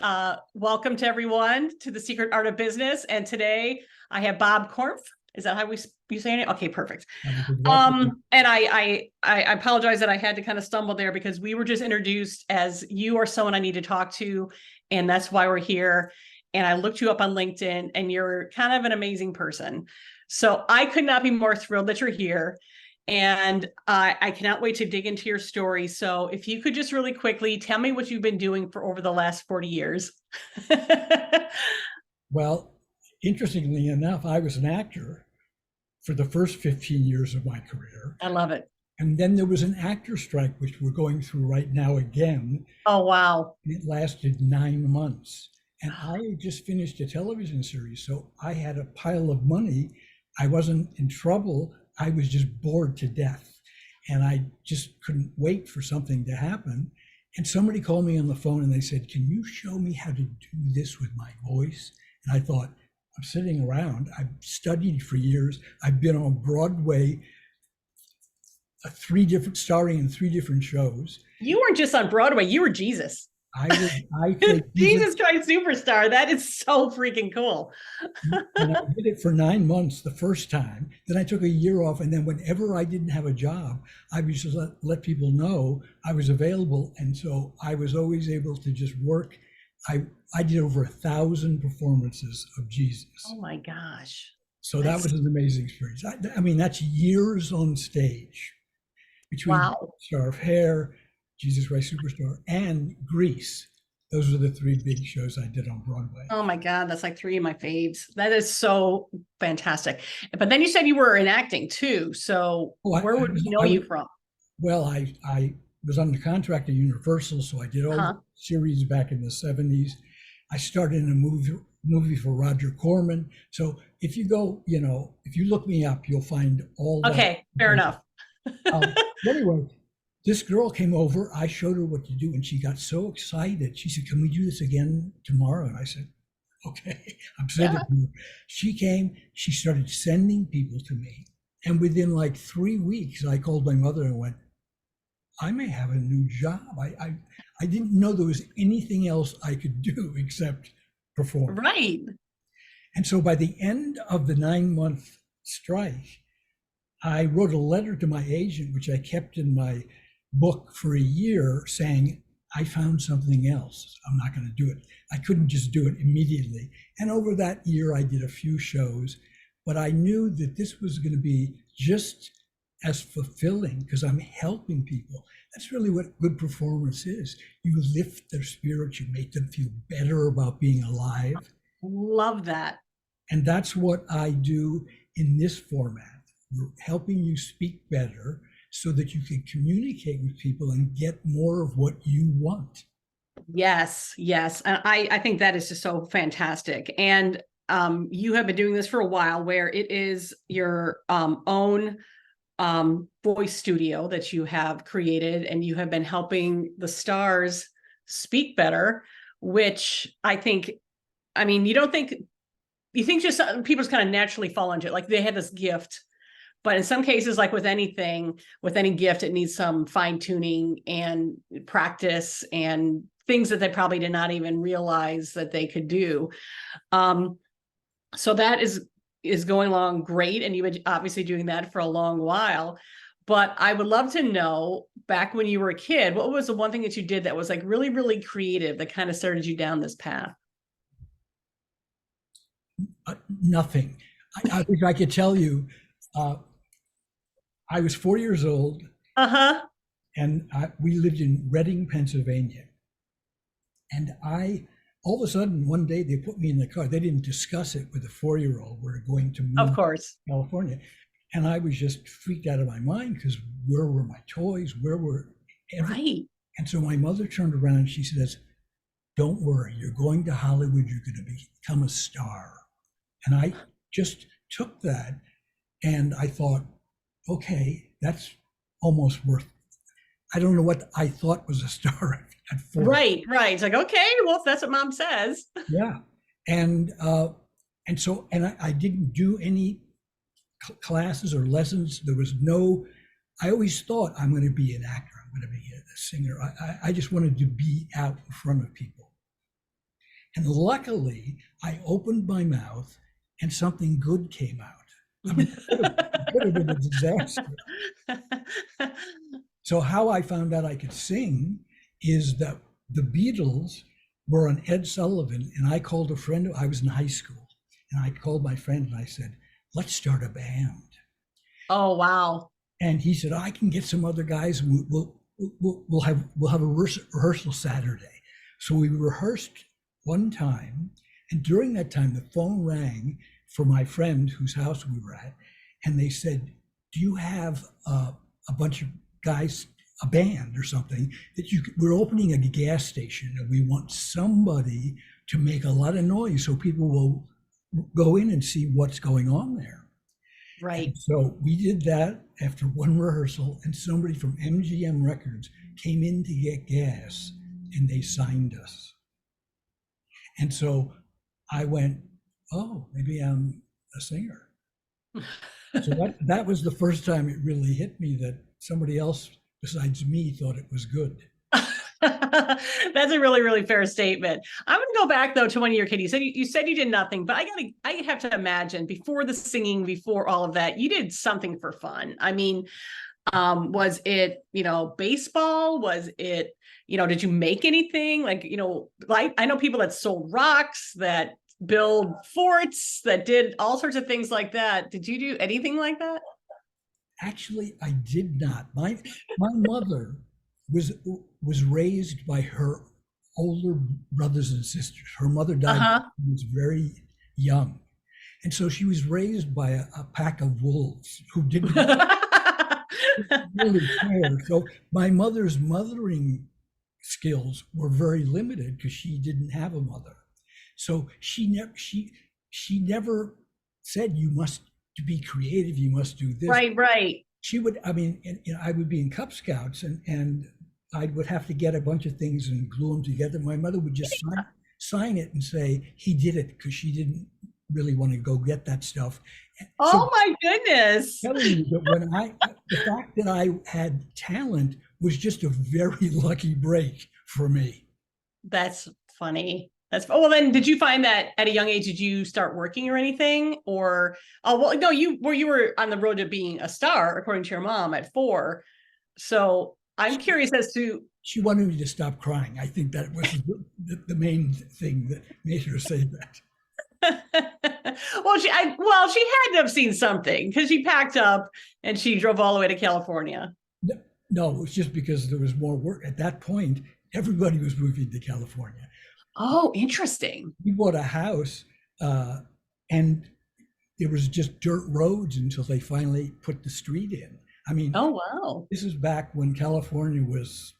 Hi, welcome to everyone to the Secret Art of Business. And today I have Bob Corff. Is that how you saying it? Okay, perfect. And I apologize that I had to kind of stumble there because we were just introduced as you are someone I need to talk to, and that's why we're here. And I looked you up on LinkedIn, and you're kind of an amazing person. So I could not be more thrilled that you're here. And I cannot wait to dig into your story. So if you could just really quickly tell me what you've been doing for over the last 40 years. Well, interestingly enough, I was an actor for the first 15 years of my career. I love it. And then there was an actor strike, which we're going through right now again. Oh, wow. It lasted 9 months. And I had just finished a television series, so I had a pile of money. I wasn't in trouble. I was just bored to death. And I just couldn't wait for something to happen. And somebody called me on the phone and they said, "Can you show me how to do this with my voice?" And I thought, I'm sitting around. I've studied for years. I've been on Broadway, starring in 3 different shows. You weren't just on Broadway, you were Jesus. I Jesus Christ Superstar. That is so freaking cool. And I did it for 9 months the first time. Then I took a year off. And then whenever I didn't have a job, I would just let people know I was available. And so I was always able to just work. I did over 1,000 performances of Jesus. Oh my gosh. So that was an amazing experience. I mean, that's years on stage between Star of Hair, Jesus Christ Superstar, and Grease. Those were the 3 big shows I did on Broadway. Oh my God, that's like 3 of my faves. That is so fantastic. But then you said you were in acting too. So where would we know you from? Well, I was under contract at Universal, so I did all the series back in the 70s. I started in a movie for Roger Corman. So if you go, if you look me up, you'll find all that. Okay, fair enough. Anyway, this girl came over. I showed her what to do, and she got so excited. She said, "Can we do this again tomorrow?" And I said, "Okay." I'm sending her. She came. She started sending people to me. And within like 3 weeks, I called my mother and went, "I may have a new job. I didn't know there was anything else I could do except perform." Right. And so by the end of the 9-month strike, I wrote a letter to my agent, which I kept in my book for a year, saying, "I found something else. I'm not going to do it." I couldn't just do it immediately. And over that year, I did a few shows, but I knew that this was going to be just as fulfilling because I'm helping people. That's really what good performance is. You lift their spirits, you make them feel better about being alive. Love that. And that's what I do in this format. We're helping you speak better so that you can communicate with people and get more of what you want. Yes, yes. And I think that is just so fantastic. And you have been doing this for a while, where it is your own voice studio that you have created, and you have been helping the stars speak better, which I think, you think just people just kind of naturally fall into it. Like they have this gift. But in some cases, like with any gift, it needs some fine tuning and practice and things that they probably did not even realize that they could do. So that is going along great. And you've been obviously doing that for a long while. But I would love to know, back when you were a kid, what was the one thing that you did that was like really, really creative that kind of started you down this path? Nothing. I wish I could tell you. I was 4 years old, and we lived in Reading, Pennsylvania. And all of a sudden, one day they put me in the car. They didn't discuss it with a 4-year-old. We're going to move to California. And I was just freaked out of my mind because where were my toys? Where were everything? Right. And so my mother turned around and she says, "Don't worry, you're going to Hollywood. You're going to become a star." And I just took that and I thought, okay, that's almost worth it. I don't know what I thought was a star at 4. Right. It's like, okay, well, if that's what mom says. Yeah. And so I didn't do any classes or lessons. There was no, I always thought I'm going to be an actor. I'm going to be a singer. I just wanted to be out in front of people. And luckily, I opened my mouth and something good came out. I mean, it could have been a disaster. So how I found out I could sing is that the Beatles were on Ed Sullivan, and I called a friend. I was in high school, and I called my friend and I said, let's start a band. Oh, wow. And he said, I can get some other guys. We'll have a rehearsal Saturday. So we rehearsed one time, and during that time, the phone rang for my friend whose house we were at, and they said, do you have a bunch of guys, a band or something that we're opening a gas station and we want somebody to make a lot of noise so people will go in and see what's going on there. Right. And so we did that after one rehearsal, and somebody from MGM Records came in to get gas and they signed us. And so I went, oh, maybe I'm a singer. So that was the first time it really hit me that somebody else besides me thought it was good. That's a really, really fair statement. I'm going to go back though to one of your kids. You said you did nothing, but I have to imagine before the singing, before all of that, you did something for fun. I mean, was it, baseball? Was it, did you make anything? Like, I know people that sold rocks, that build forts, that did all sorts of things like that. Did you do anything like that? Actually, I did not. My mother was raised by her older brothers and sisters. Her mother died when she was very young. And so she was raised by a pack of wolves who didn't really care. So my mother's mothering skills were very limited because she didn't have a mother. So she never said, you must to be creative, you must do this. Right. She would, I would be in Cub Scouts and I would have to get a bunch of things and glue them together. My mother would just sign it and say he did it because she didn't really want to go get that stuff. Oh my goodness. Telling you that the fact that I had talent was just a very lucky break for me. That's funny. Well, then did you find that at a young age, did you start working or anything? Or, no, you were on the road to being a star, according to your mom, at 4. So I'm curious as to. She wanted me to stop crying. I think that was the main thing that made her say that. Well, she had to have seen something because she packed up and she drove all the way to California. No, it was just because there was more work. At that point, everybody was moving to California. Oh, interesting. We bought a house and there was just dirt roads until they finally put the street in. I mean, oh, wow. This is back when California was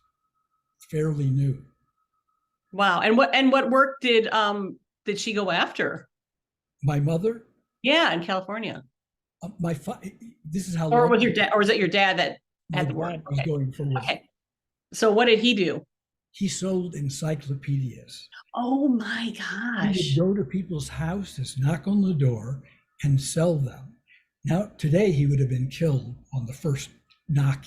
fairly new. Wow. And what work did she go after? My mother? Yeah, in California. This is how. Or was your dad? Or was it your dad that had the work? Was going for work. Okay. So what did he do? He sold encyclopedias. Oh my gosh. He would go to people's houses, knock on the door, and sell them. Now, today he would have been killed on the first knock.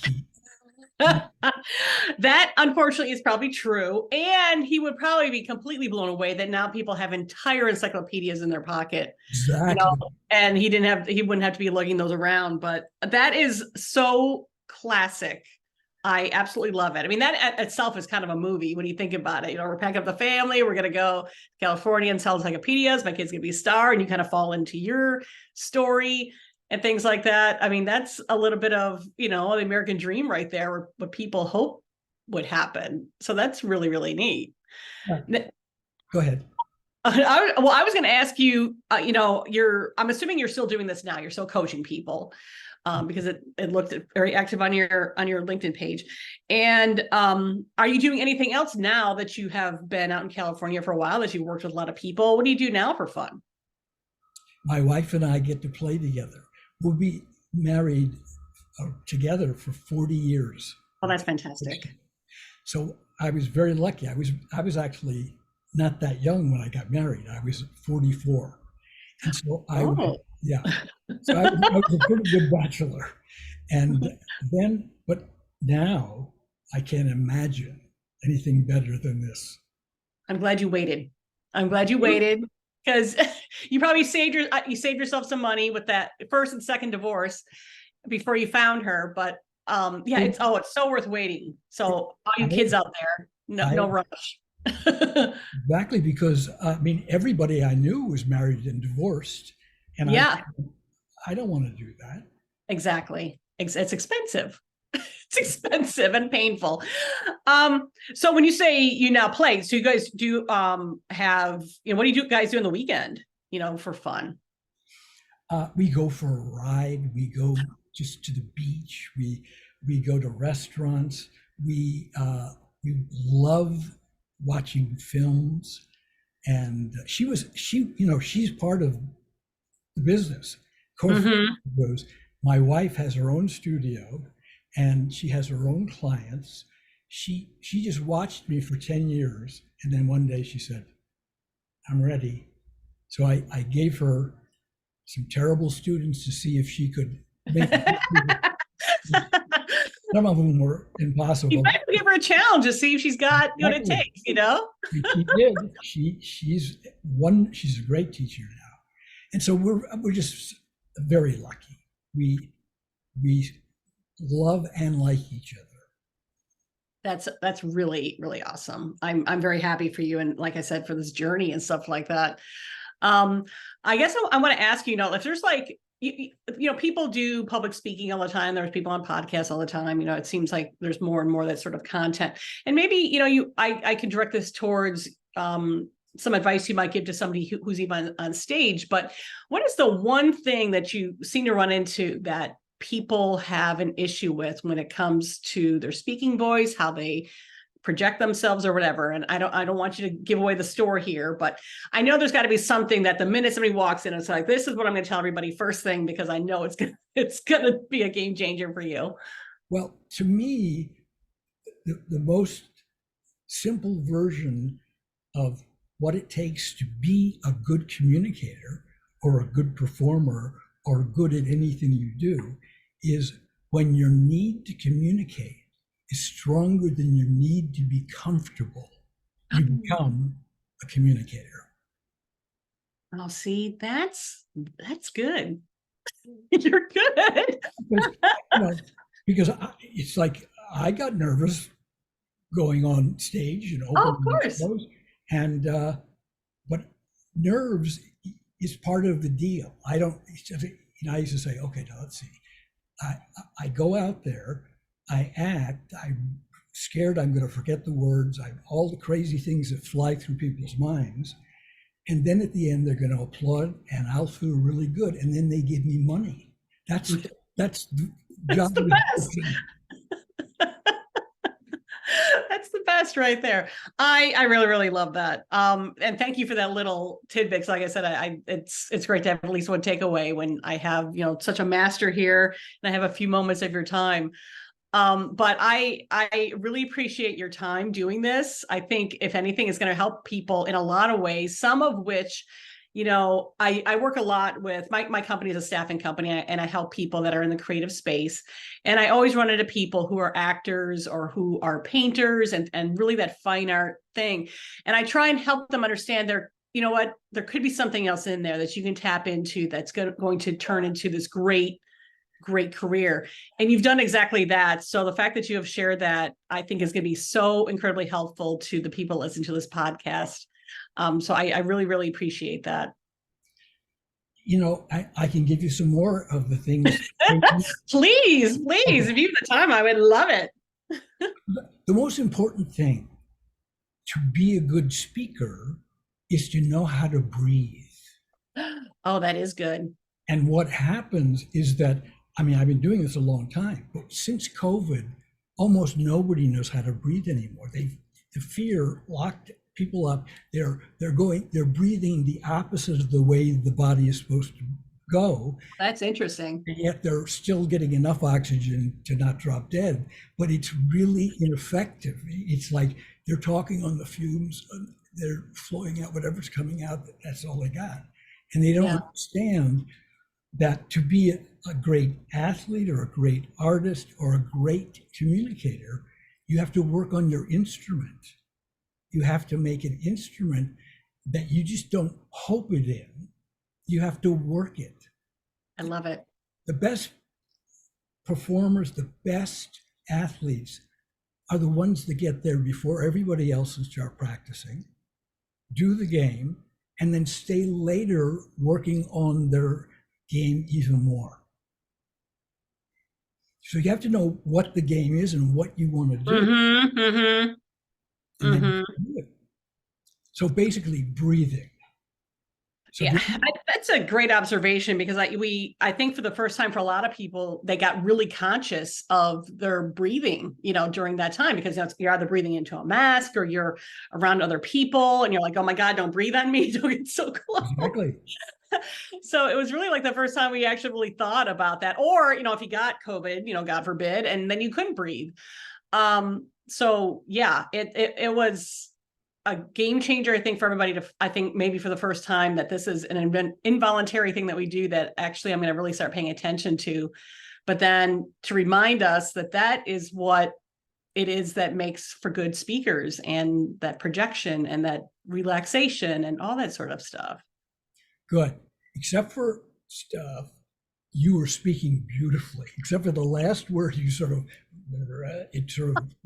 That unfortunately is probably true. And he would probably be completely blown away that now people have entire encyclopedias in their pocket. Exactly. And he wouldn't have to be lugging those around. But that is so classic. I absolutely love it. I mean, that itself is kind of a movie when you think about it. We're packing up the family. We're going to go to California and sell encyclopedias. My kid's going to be a star. And you kind of fall into your story and things like that. I mean, that's a little bit of, the American dream right there, what people hope would happen. So that's really, really neat. Right. Go ahead. I was going to ask you, I'm assuming you're still doing this now. You're still coaching people. Because it looked very active on your LinkedIn page. And are you doing anything else now that you have been out in California for a while, that you've worked with a lot of people? What do you do now for fun? My wife and I get to play together. We'll be married together for 40 years. Oh, that's fantastic. So I was very lucky. I was actually not that young when I got married. I was 44. And so yeah. So I was a pretty good bachelor. And then, but now I can't imagine anything better than this. I'm glad you waited. I'm glad you waited, because you probably saved yourself some money with that first and second divorce before you found her. But yeah, it's so worth waiting. So all you kids out there, no rush. Exactly, because I mean, everybody I knew was married and divorced, and yeah, I don't want to do that. Exactly. It's expensive. It's expensive and painful. So when you say you now play, so you guys do have, what do you guys do on the weekend, for fun? We go for a ride. We go just to the beach. We go to restaurants. We love watching films. And she's part of the business. Goes. My wife has her own studio, and she has her own clients. She just watched me for 10 years, and then one day she said, "I'm ready." So I gave her some terrible students to see if she could make it. Some of them were impossible. You might give her a challenge to see if she's got what it takes, She did. She's a great teacher now. And so we're just very lucky. We love and like each other. That's really, really awesome. I'm very happy for you, and like I said, for this journey and stuff like that. I guess I want to ask you, if there's like, people do public speaking all the time. There's people on podcasts all the time. It seems like there's more and more that sort of content. And maybe, I can direct this towards some advice you might give to somebody who's even on stage. But what is the one thing that you seem to run into that people have an issue with when it comes to their speaking voice, how they project themselves or whatever? And I don't want you to give away the store here, but I know there's got to be something that the minute somebody walks in, it's like, this is what I'm going to tell everybody first thing, because I know it's going to be a game changer for you. Well, to me, the most simple version of what it takes to be a good communicator or a good performer or good at anything you do is when your need to communicate is stronger than your need to be comfortable, you become a communicator. Oh, see, that's good. You're good. Because it's like I got nervous going on stage, of course. And but nerves is part of the deal. I used to say, okay, now let's see. I go out there, I act, I'm scared I'm going to forget the words, all the crazy things that fly through people's minds. And then at the end, they're going to applaud and I'll feel really good. And then they give me money. That's the job. The best. That's the best right there. I really, really love that. And thank you for that little tidbits. Like I said, it's great to have at least one takeaway when I have, such a master here and I have a few moments of your time. But I really appreciate your time doing this. I think if anything is going to help people in a lot of ways, some of which, I work a lot with my company is a staffing company, and I help people that are in the creative space. And I always run into people who are actors or who are painters and really that fine art thing. And I try and help them understand there could be something else in there that you can tap into that's going to turn into this great career. And you've done exactly that. So the fact that you have shared that, I think, is going to be so incredibly helpful to the people listening to this podcast. So I really, really appreciate that. I can give you some more of the things. Please, if you have the time, I would love it. The most important thing to be a good speaker is to know how to breathe. Oh, that is good. And what happens is that, I've been doing this a long time, but since COVID, almost nobody knows how to breathe anymore. The fear locked people up. They're breathing the opposite of the way the body is supposed to go. That's interesting. And yet they're still getting enough oxygen to not drop dead, but it's really ineffective. It's like they're talking on the fumes, they're flowing out whatever's coming out, that's all they got. And they don't understand that to be a great athlete or a great artist or a great communicator, you have to work on your instrument. You have to make an instrument that you just don't hope it in. You have to work it. I love it. The best performers, the best athletes are the ones that get there before everybody else and start practicing, do the game, and then stay later working on their game even more. So you have to know what the game is and what you want to do. And then you do it. So basically breathing. So yeah, that's a great observation, because I think for the first time for a lot of people, they got really conscious of their breathing, during that time, because you're either breathing into a mask or you're around other people and you're like, oh my God, don't breathe on me. Don't get so close. Exactly. So it was really like the first time we actually really thought about that. Or, if you got COVID, God forbid, and then you couldn't breathe. So yeah, it was a game changer, I think, for everybody I think maybe for the first time that this is an involuntary thing that we do that actually I'm going to really start paying attention to. But then to remind us that is what it is that makes for good speakers, and that projection and that relaxation and all that sort of stuff. Good. Except for stuff, you were speaking beautifully, except for the last word you sort of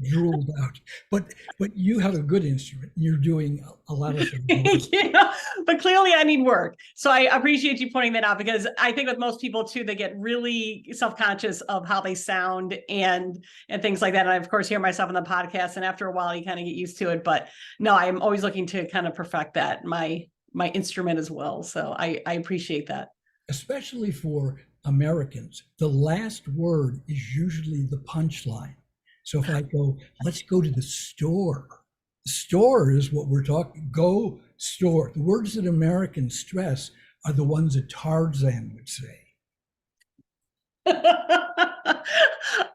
drooled out. But you have a good instrument. You're doing a lot of things. Yeah, but clearly I need work. So I appreciate you pointing that out, because I think with most people too, they get really self-conscious of how they sound and things like that. And I, of course, hear myself on the podcast, and after a while you kind of get used to it. But no, I'm always looking to kind of perfect that, my instrument as well. So I appreciate that. Especially for Americans, the last word is usually the punchline. So if I go, let's go to the store. The store is what we're talking. Go store. The words that Americans stress are the ones that Tarzan would say.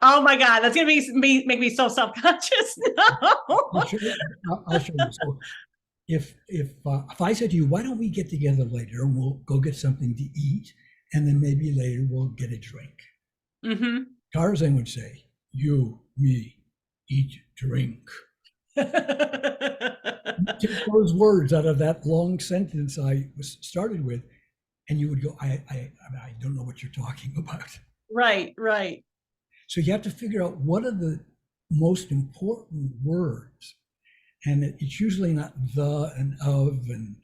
Oh my God, that's gonna make me so self-conscious. No. I'll show you. So if I said to you, why don't we get together later and we'll go get something to eat, and then maybe later we'll get a drink. Mm-hmm. Tarzan would say, you, me, eat, drink. Take those words out of that long sentence I started with, and you would go, I don't know what you're talking about. Right. So you have to figure out what are the most important words. And it's usually not the and of and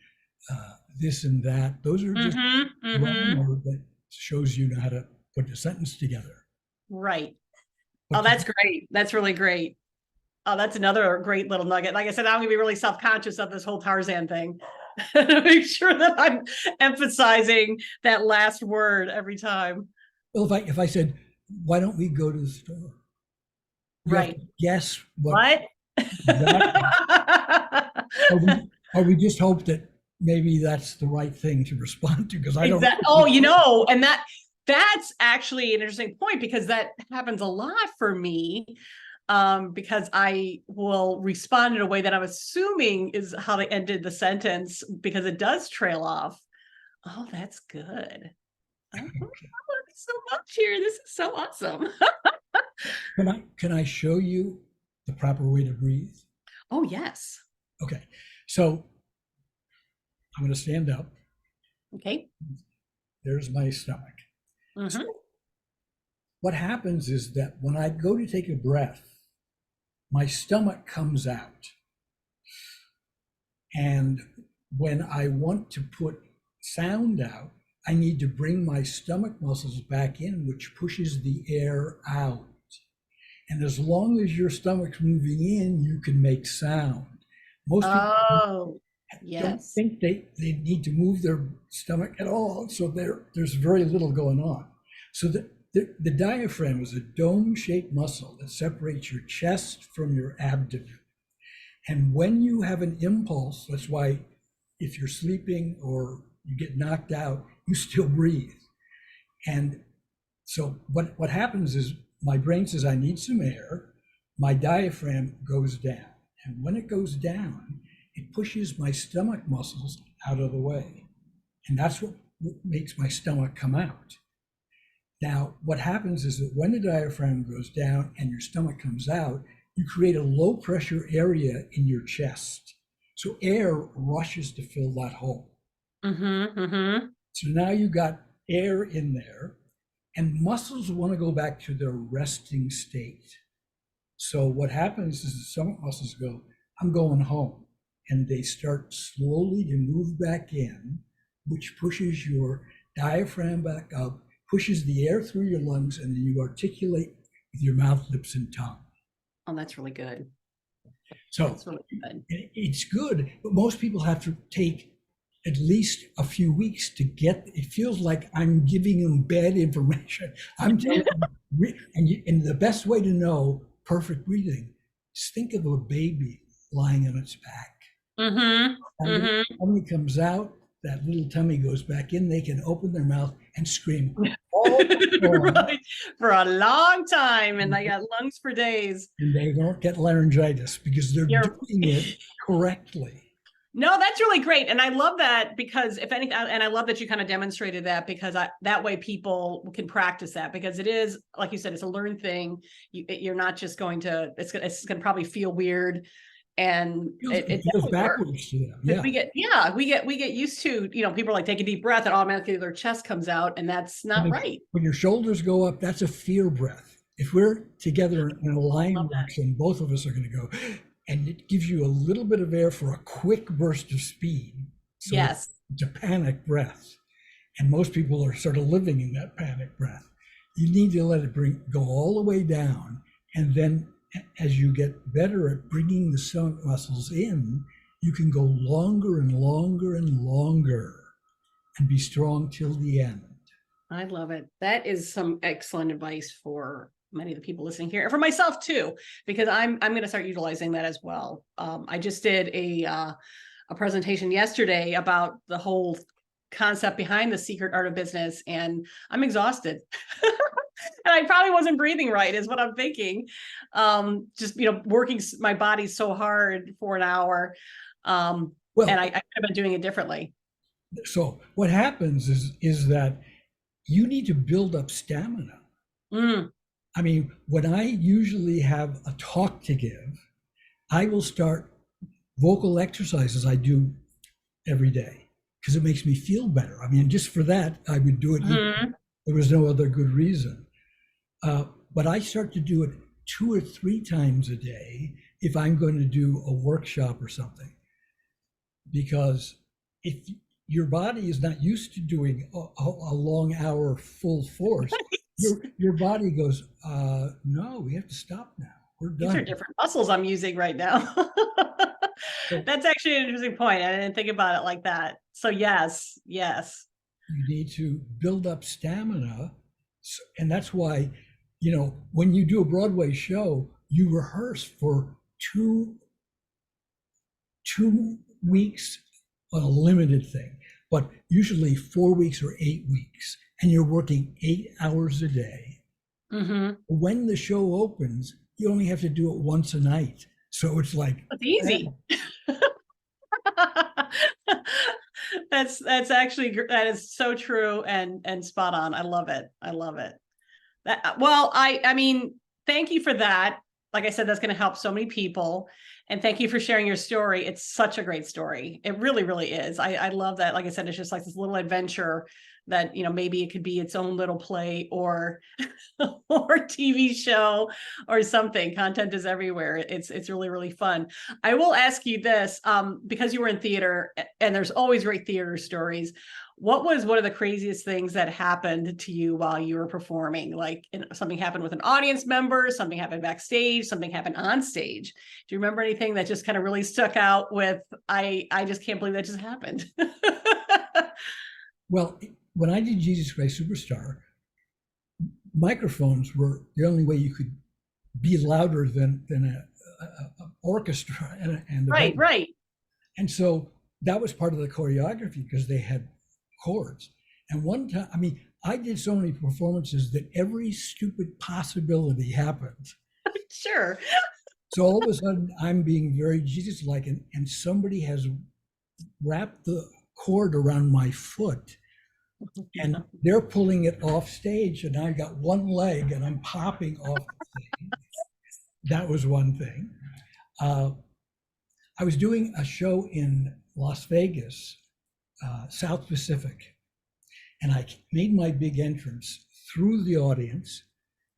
this and that. Those are just grammar that shows you how to put a sentence together. Right. Oh, that's great. That's really great. Oh, that's another great little nugget. Like I said, I'm going to be really self-conscious of this whole Tarzan thing to make sure that I'm emphasizing that last word every time. Well, if I said, why don't we go to the store? Right. Guess what? Or we just hope that maybe that's the right thing to respond to, because I don't. Oh, and that's actually an interesting point, because that happens a lot for me, because I will respond in a way that I'm assuming is how they ended the sentence, because it does trail off. Oh, that's good. Oh, so much here. This is so awesome. Can I show you the proper way to breathe? Oh, yes. Okay. So I'm going to stand up. Okay. There's my stomach. Mm-hmm. So what happens is that when I go to take a breath, my stomach comes out. And when I want to put sound out, I need to bring my stomach muscles back in, which pushes the air out. And as long as your stomach's moving in, you can make sound. Most people don't think they need to move their stomach at all, so there's very little going on. So the diaphragm is a dome-shaped muscle that separates your chest from your abdomen. And when you have an impulse, that's why if you're sleeping or you get knocked out, you still breathe. And so what happens is my brain says, I need some air. My diaphragm goes down. And when it goes down, it pushes my stomach muscles out of the way. And that's what makes my stomach come out. Now, what happens is that when the diaphragm goes down and your stomach comes out, you create a low pressure area in your chest. So air rushes to fill that hole. Mm-hmm. Mm-hmm. So now you got air in there, and muscles want to go back to their resting state. So what happens is some muscles go, I'm going home. And they start slowly to move back in, which pushes your diaphragm back up, pushes the air through your lungs, and then you articulate with your mouth, lips, and tongue. Oh, that's really good. So that's really good. It's good, but most people have to take at least a few weeks to get. It feels like I'm giving them bad information. I'm telling them, and the best way to know perfect breathing is think of a baby lying on its back. Mm-hmm. And the tummy comes out, that little tummy goes back in, they can open their mouth and scream all right. For a long time, and they got lungs for days. And they don't get laryngitis because they're doing it correctly. No, that's really great. And I love that because if anything, and I love that you kind of demonstrated that because that way people can practice that because it is, like you said, it's a learned thing. You're not just going to, it's going to probably feel weird. And it feels backwards to them. Yeah. We get used to, people are like take a deep breath and automatically their chest comes out, and that's not right. When your shoulders go up, that's a fear breath. If we're together in a line action, both of us are going to go, and it gives you a little bit of air for a quick burst of speed. So yes. It's a panic breath. And most people are sort of living in that panic breath. You need to let it go all the way down, and then as you get better at bringing the stomach muscles in, you can go longer and longer and longer and be strong till the end. I love it. That is some excellent advice for many of the people listening here, and for myself too, because I'm going to start utilizing that as well. I just did a presentation yesterday about the whole concept behind the secret art of business, and I'm exhausted. And I probably wasn't breathing right is what I'm thinking. Just, working my body so hard for an hour. And I could have been doing it differently. So what happens is that you need to build up stamina. I mean, when I usually have a talk to give, I will start vocal exercises I do every day because it makes me feel better. I mean, just for that, I would do it. There was no other good reason. But I start to do it 2 or 3 times a day if I'm going to do a workshop or something. Because if your body is not used to doing a long hour full force, your body goes, no, we have to stop now. We're done. These are different muscles I'm using right now. That's actually an interesting point. I didn't think about it like that. So yes. You need to build up stamina. And that's why, when you do a Broadway show, you rehearse for two weeks on a limited thing, but usually 4 weeks or 8 weeks, and you're working 8 hours a day. When the show opens, you only have to do it once a night. So it's like, it's easy. That's actually, that is so true and spot on. I love it. I mean, thank you for that. Like I said, that's going to help so many people. And thank you for sharing your story. It's such a great story. It really, really is. I love that. Like I said, it's just like this little adventure that, maybe it could be its own little play or TV show or something. Content is everywhere. It's really, really fun. I will ask you this, because you were in theater and there's always great theater stories. What was one of the craziest things that happened to you while you were performing? Like something happened with an audience member, something happened backstage, something happened on stage. Do you remember anything that just kind of really stuck out with, I just can't believe that just happened? Well, when I did Jesus Christ Superstar, microphones were the only way you could be louder than an orchestra. And right. And so that was part of the choreography because they had chords. And one time, I did so many performances that every stupid possibility happened. Sure. So all of a sudden, I'm being very Jesus-like, and somebody has wrapped the cord around my foot, and they're pulling it off stage, and I got one leg, and I'm popping off the stage. That was one thing. I I was doing a show in Las Vegas, South Pacific, and I made my big entrance through the audience,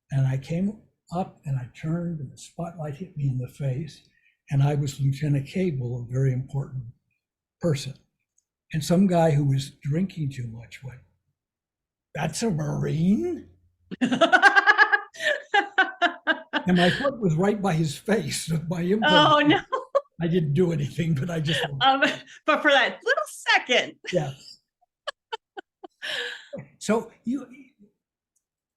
and I came up and I turned and the spotlight hit me in the face, and I was Lieutenant Cable, a very important person. And some guy who was drinking too much went, "That's a Marine?" And my foot was right by his face. My implant. Oh no. I didn't do anything, but I just but for that little second. Yeah. So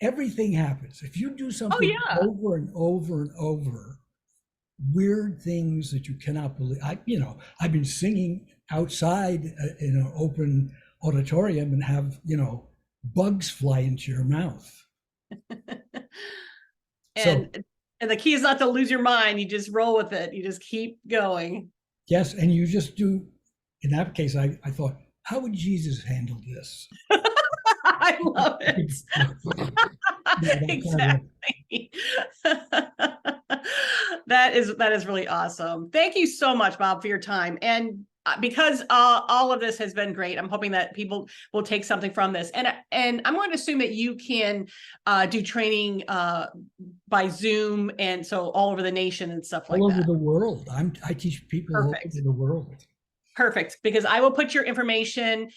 everything happens. If you do something over and over and over, weird things that you cannot believe. I've been singing outside in an open auditorium and have, bugs fly into your mouth. And the key is not to lose your mind. You just roll with it. You just keep going. Yes. And you just do. In that case, I thought, how would Jesus handle this? I love it. Exactly. That is really awesome. Thank you so much, Bob, for your time. And because all of this has been great, I'm hoping that people will take something from this. And I'm going to assume that you can do training by Zoom, and so all over the nation and stuff like that. All over the world. I teach people all over the world. Perfect, because I will put your information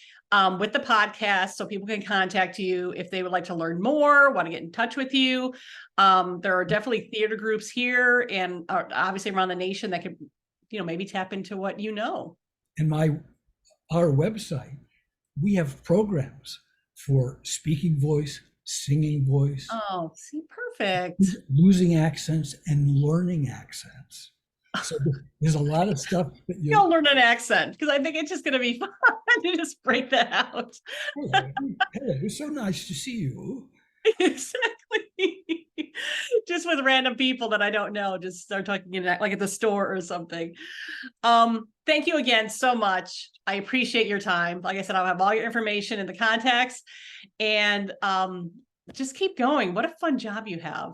with the podcast so people can contact you if they would like to learn more, want to get in touch with you. There are definitely theater groups here and obviously around the nation that could, maybe tap into what you know. And our website, we have programs for speaking voice, singing voice. Oh, see, perfect. Losing accents and learning accents. So there's a lot of stuff that you'll learn an accent, because I think it's just going to be fun to just break that out. Hello, it's so nice to see you. Exactly. Just with random people that I don't know, just start talking like at the store or something. Thank you again so much. I appreciate your time. Like I said, I'll have all your information in the contacts, and just keep going. What a fun job you have.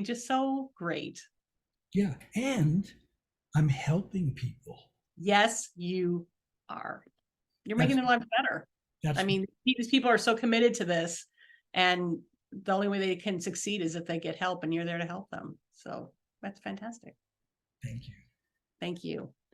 Just so great. Yeah. And I'm helping people. Yes, you are. You're making their lives better. These people are so committed to this, and the only way they can succeed is if they get help, and you're there to help them. So that's fantastic. Thank you. Thank you.